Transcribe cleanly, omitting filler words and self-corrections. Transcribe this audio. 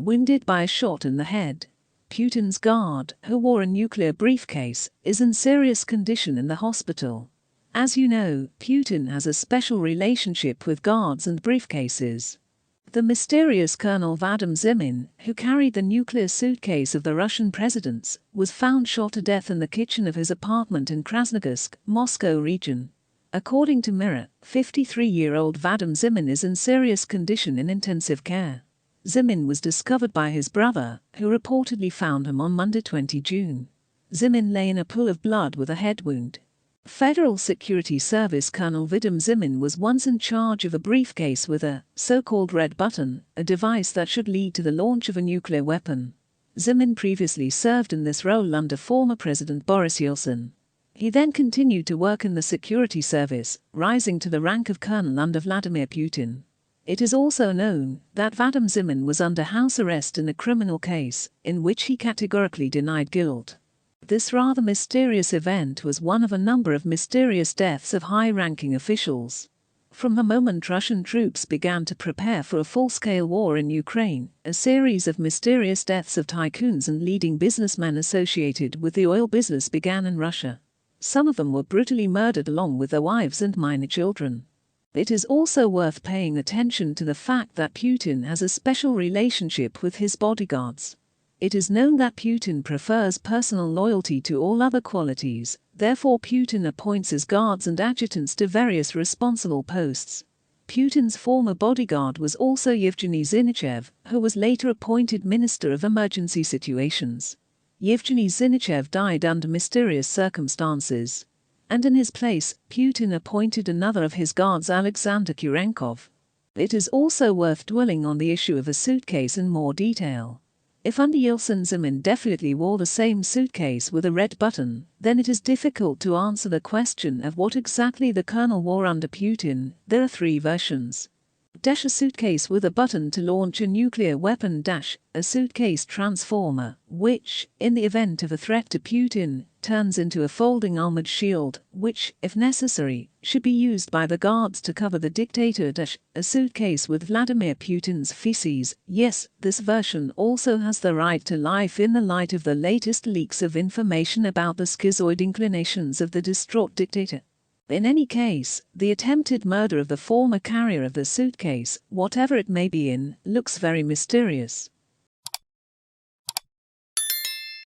wounded by a shot in the head. Putin's guard, who wore a nuclear briefcase, is in serious condition in the hospital. As you know, Putin has a special relationship with guards and briefcases. The mysterious Colonel Vadim Zimin, who carried the nuclear suitcase of the Russian presidents, was found shot to death in the kitchen of his apartment in Krasnogorsk, Moscow region. According to Mirror, 53-year-old Vadim Zimin is in serious condition in intensive care. Zimin was discovered by his brother, who reportedly found him on Monday 20 June. Zimin lay in a pool of blood with a head wound. Federal Security Service Colonel Vadim Zimin was once in charge of a briefcase with a so-called red button, a device that should lead to the launch of a nuclear weapon. Zimin previously served in this role under former President Boris Yeltsin. He then continued to work in the security service, rising to the rank of colonel under Vladimir Putin. It is also known that Vadim Zimin was under house arrest in a criminal case, in which he categorically denied guilt. This rather mysterious event was one of a number of mysterious deaths of high-ranking officials. From the moment Russian troops began to prepare for a full-scale war in Ukraine, a series of mysterious deaths of tycoons and leading businessmen associated with the oil business began in Russia. Some of them were brutally murdered along with their wives and minor children. It is also worth paying attention to the fact that Putin has a special relationship with his bodyguards. It is known that Putin prefers personal loyalty to all other qualities, therefore Putin appoints his guards and adjutants to various responsible posts. Putin's former bodyguard was also Yevgeny Zinichev, who was later appointed Minister of Emergency Situations. Yevgeny Zinichev died under mysterious circumstances. And in his place, Putin appointed another of his guards, Alexander Kurenkov. It is also worth dwelling on the issue of a suitcase in more detail. If under Yeltsin Zimin definitely wore the same suitcase with a red button, then it is difficult to answer the question of what exactly the colonel wore under Putin. There are three versions. A suitcase with a button to launch a nuclear weapon. A suitcase transformer, which, in the event of a threat to Putin, turns into a folding armored shield, which, if necessary, should be used by the guards to cover the dictator. A suitcase with Vladimir Putin's feces. Yes, this version also has the right to life in the light of the latest leaks of information about the schizoid inclinations of the distraught dictator. In any case, the attempted murder of the former carrier of the suitcase, whatever it may be in, looks very mysterious.